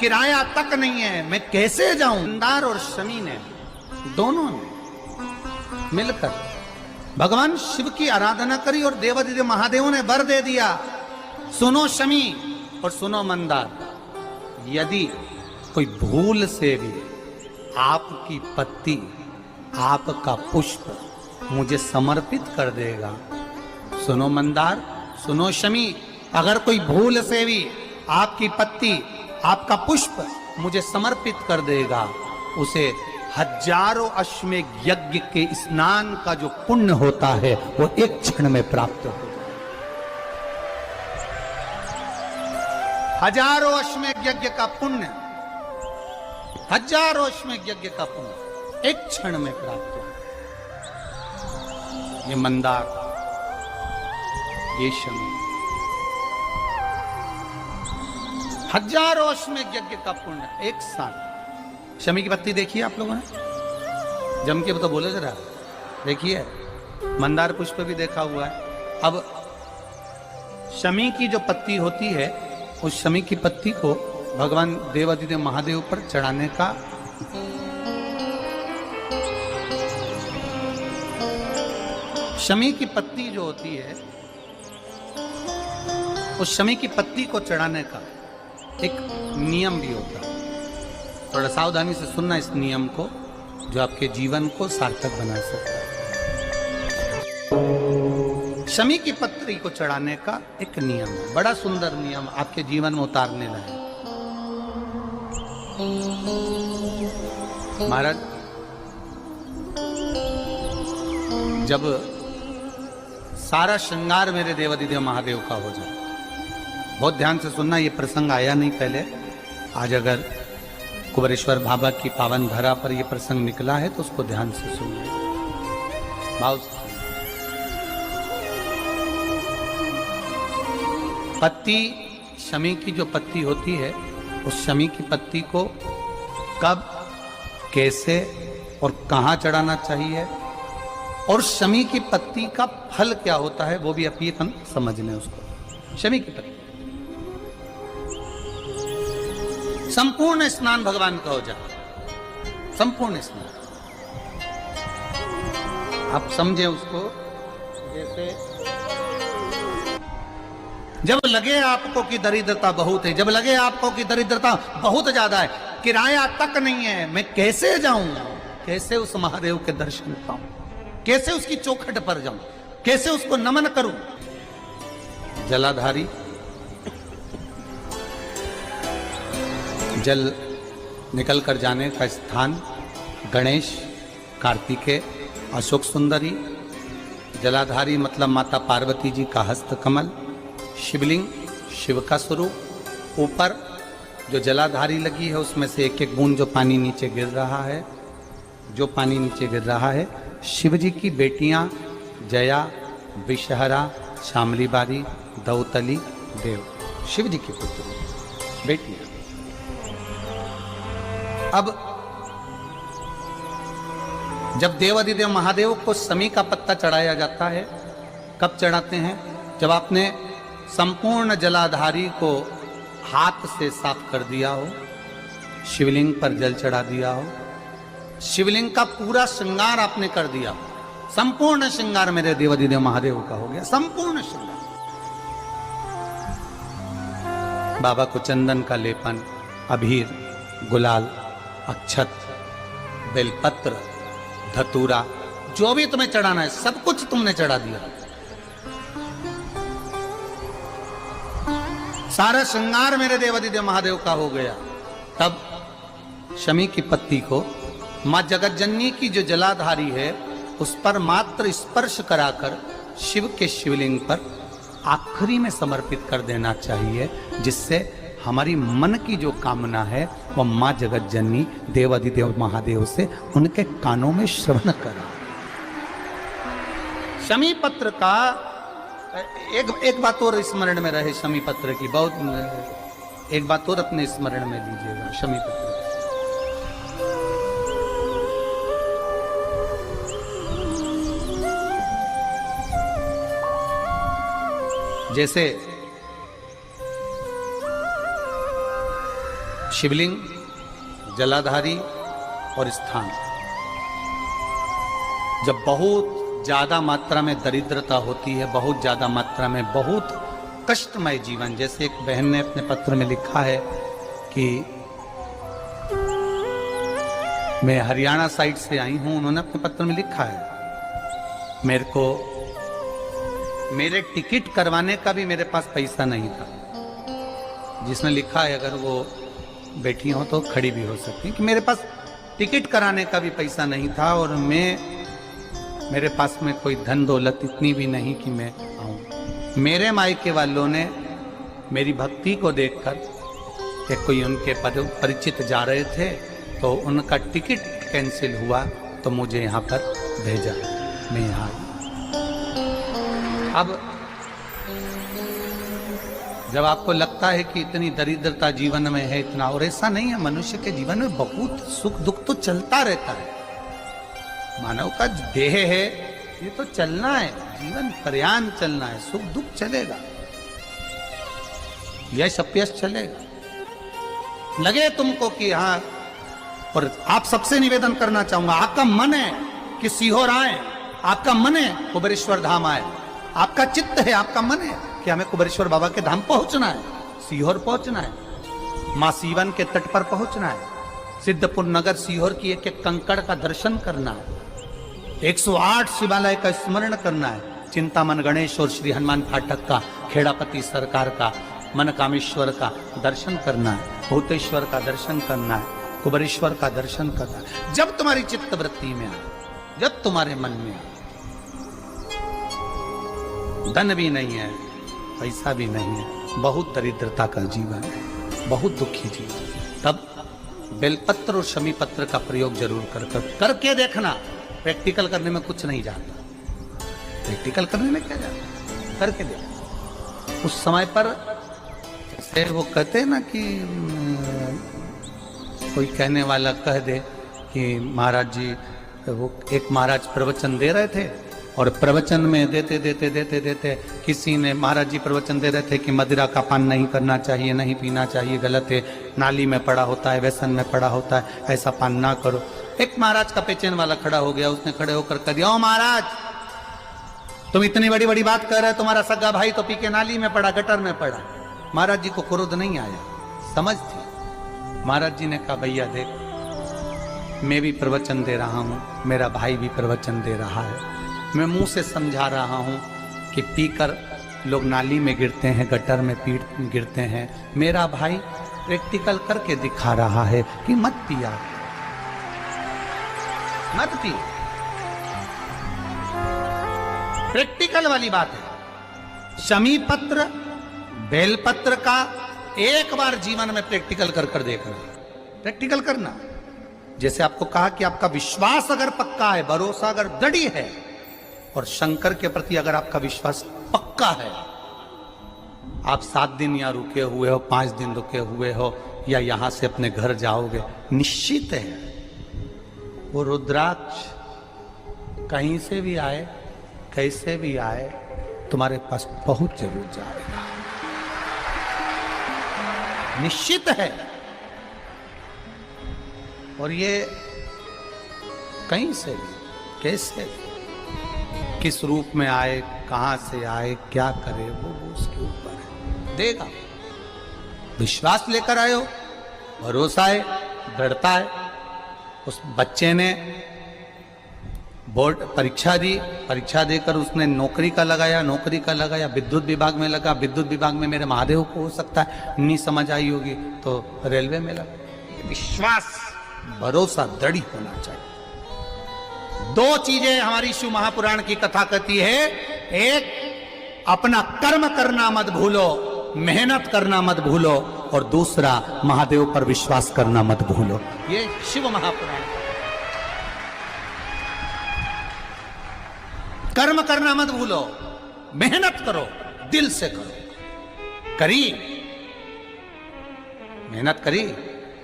किराया तक नहीं है, मैं कैसे जाऊं। मंदार और शमी ने दोनों ने मिलकर भगवान शिव की आराधना करी और देवादिदेव महादेव ने वर दे दिया, सुनो शमी और सुनो मंदार, यदि कोई भूल से भी आपकी पत्ती, आपका पुष्प मुझे समर्पित कर देगा, सुनो मंदार, सुनो शमी, अगर कोई भूल से भी आपकी पत्ती, आपका पुष्प मुझे समर्पित कर देगा, उसे हजारों अश्वमेध यज्ञ के स्नान का जो पुण्य होता है वो एक क्षण में प्राप्त हो जाए। हजारों अश्वमेध यज्ञ का पुण्य, हजारों अश्वमेध यज्ञ का पुण्य एक क्षण में प्राप्त हो। ये मंदार, ये शमी, हजारों अश्वमेध यज्ञ का पुण्य एक साथ। शमी की पत्ती देखिए आप लोगों ने, जम के तो बोले जरा, देखिए मंदार पुष्प भी देखा हुआ है। अब शमी की जो पत्ती होती है, उस शमी की पत्ती को भगवान देवादिदेव महादेव पर चढ़ाने का शमी की पत्ती जो होती है, उस शमी की पत्ती को चढ़ाने का एक नियम भी होता है। थोड़ा सावधानी से सुनना इस नियम को, जो आपके जीवन को सार्थक बना सकता है। शमी की पत्री को चढ़ाने का एक नियम है, बड़ा सुंदर नियम, आपके जीवन में उतारने लायक। महाराज, जब सारा श्रृंगार मेरे देवादिदेव महादेव का हो जाए, बहुत ध्यान से सुनना, ये प्रसंग आया नहीं पहले, आज अगर कुबेरेश्वर बाबा की पावन धरा पर यह प्रसंग निकला है तो उसको ध्यान से सुनिए। भाव पत्ती, शमी की जो पत्ती होती है, उस शमी की पत्ती को कब, कैसे और कहां चढ़ाना चाहिए, और शमी की पत्ती का फल क्या होता है, वो भी अपन समझ लें उसको। शमी की पत्ती, संपूर्ण स्नान भगवान का हो जाए, संपूर्ण स्नान। आप समझे उसको, जैसे जब लगे आपको कि दरिद्रता बहुत है, जब लगे आपको कि दरिद्रता बहुत ज्यादा है, किराया तक नहीं है, मैं कैसे जाऊं, कैसे उस महादेव के दर्शन पाऊं, कैसे उसकी चौखट पर जाऊं, कैसे उसको नमन करूं। जलाधारी, जल निकल कर जाने का स्थान, गणेश, कार्तिकेय, अशोक सुंदरी। जलाधारी मतलब माता पार्वती जी का हस्त कमल, शिवलिंग, शिव का स्वरूप। ऊपर जो जलाधारी लगी है उसमें से एक एक बूंद जो पानी नीचे गिर रहा है, जो पानी नीचे गिर रहा है, शिव जी की बेटियां जया, विषहरा, शामली बारी, दौतली, देव, शिव जी की पुत्री बेटियां। अब जब देवादिदेव महादेव को शमी का पत्ता चढ़ाया जाता है, कब चढ़ाते हैं, जब आपने संपूर्ण जलाधारी को हाथ से साफ कर दिया हो, शिवलिंग पर जल चढ़ा दिया हो, शिवलिंग का पूरा श्रृंगार आपने कर दिया, संपूर्ण श्रृंगार मेरे देवादिदेव महादेव का हो गया, संपूर्ण श्रृंगार। बाबा को चंदन का लेपन, अबीर, गुलाल, अक्षत, बेलपत्र, धतूरा, जो भी तुम्हें चढ़ाना है सब कुछ तुमने चढ़ा दिया, सारा श्रृंगार मेरे देवादिदेव महादेव का हो गया। तब शमी की पत्ती को मां जगत जननी की जो जलाधारी है उस पर मात्र स्पर्श कराकर शिव के शिवलिंग पर आखिरी में समर्पित कर देना चाहिए, जिससे हमारी मन की जो कामना है वह मां जगत जननी देवादिदेव महादेव से उनके कानों में श्रवण करा। शमी पत्र का एक बात और स्मरण में रहे, शमी पत्र की बहुत एक बात और अपने स्मरण में लीजिएगा। शमी पत्र जैसे शिवलिंग, जलाधारी और स्थान। जब बहुत ज्यादा मात्रा में दरिद्रता होती है, बहुत ज्यादा मात्रा में बहुत कष्टमय जीवन, जैसे एक बहन ने अपने पत्र में लिखा है कि मैं हरियाणा साइड से आई हूं, उन्होंने अपने पत्र में लिखा है मेरे को मेरे टिकट करवाने का भी मेरे पास पैसा नहीं था। जिसने लिखा है, अगर वो बैठी हो तो खड़ी भी हो सकती है, कि मेरे पास टिकट कराने का भी पैसा नहीं था और मेरे पास में कोई धन दौलत इतनी भी नहीं कि मैं आऊं। मेरे मायके वालों ने मेरी भक्ति को देखकर, एक कोई उनके परिचित जा रहे थे तो उनका टिकट कैंसिल हुआ तो मुझे यहाँ पर भेजा, मैं यहाँ आई। अब जब आपको लगता है कि इतनी दरिद्रता जीवन में है, इतना, और ऐसा नहीं है, मनुष्य के जीवन में बहुत सुख दुख तो चलता रहता है। मानव का देह है, ये तो चलना है, जीवन पर्यान चलना है, सुख दुख चलेगा, यश अपयश चलेगा। लगे तुमको कि हाँ, और आप सबसे निवेदन करना चाहूंगा, आपका मन है कि सीहोर आए, आपका मन है कुबेरेश्वर धाम आए, आपका चित्त है, आपका मन है कि हमें कुबेरेश्वर बाबा के धाम पहुंचना है, सीहोर पहुंचना है, मां सीवन के तट पर पहुंचना है, सिद्धपुर नगर सीहोर की एक एक कंकड़ का दर्शन करना है, 108 शिवालय का स्मरण करना है, चिंतामन गणेश और श्री हनुमान फाटक का, खेड़ापति सरकार का, मनकामेश्वर का दर्शन करना है, भूतेश्वर का दर्शन करना है, कुबेरेश्वर का दर्शन करना है। जब तुम्हारी चित्त वृत्ति में आए, जब तुम्हारे मन में आए, धन भी नहीं है, पैसा भी नहीं है, बहुत दरिद्रता का जीवन है, बहुत दुखी जीवन, तब बेलपत्र और शमी पत्र का प्रयोग जरूर करके देखना। प्रैक्टिकल करने में कुछ नहीं जाता, प्रैक्टिकल करने में क्या जाता, करके देखना। उस समय पर जैसे वो कहते हैं ना कि कोई कहने वाला कह दे कि महाराज जी, वो एक महाराज प्रवचन दे रहे थे और प्रवचन में देते देते देते देते किसी ने, महाराज जी प्रवचन दे रहे थे कि मदिरा का पान नहीं करना चाहिए, नहीं पीना चाहिए, गलत है, नाली में पड़ा होता है, व्यसन में पड़ा होता है, ऐसा पान ना करो। एक महाराज का पेचेन वाला खड़ा हो गया, उसने खड़े होकर कह दिया, ओ महाराज तुम इतनी बड़ी बड़ी बात कर रहे हो, तुम्हारा सगा भाई तो पी के नाली में पड़ा, गटर में पड़ा। महाराज जी को क्रोध नहीं आया, समझ थी। महाराज जी ने कहा, भैया देख, मैं भी प्रवचन दे रहा हूं, मेरा भाई भी प्रवचन दे रहा है, मैं मुंह से समझा रहा हूं कि पीकर लोग नाली में गिरते हैं, गटर में गिरते हैं, मेरा भाई प्रैक्टिकल करके दिखा रहा है कि मत पिया, मत पी। प्रैक्टिकल वाली बात है। शमी पत्र, बेलपत्र का एक बार जीवन में प्रैक्टिकल कर देखना, प्रैक्टिकल करना। जैसे आपको कहा कि आपका विश्वास अगर पक्का है, भरोसा अगर दृढ़ है, और शंकर के प्रति अगर आपका विश्वास पक्का है, आप 7 दिन यहाँ रुके हुए हो, 5 दिन रुके हुए हो, या यहां से अपने घर जाओगे, निश्चित है वो रुद्राक्ष कहीं से भी आए, कैसे भी आए, तुम्हारे पास पहुंच जरूर जाएगा, निश्चित है। और ये कहीं से भी, कैसे भी, किस रूप में आए, कहां से आए, क्या करे, वो उसके ऊपर है, देगा। विश्वास लेकर आए हो, भरोसा है, दृढ़ता है। उस बच्चे ने बोर्ड परीक्षा दी, परीक्षा देकर उसने नौकरी का लगाया, विद्युत विभाग में लगा, विद्युत विभाग में मेरे महादेव को हो सकता है नहीं समझ आई होगी तो रेलवे में लगा। विश्वास, भरोसा दृढ़ होना चाहिए। 2 चीजें हमारी शिव महापुराण की कथा कहती है, एक अपना कर्म करना मत भूलो, मेहनत करना मत भूलो, और दूसरा महादेव पर विश्वास करना मत भूलो। ये शिव महापुराण। कर्म करना मत भूलो, मेहनत करो, दिल से करो। करी, मेहनत करी,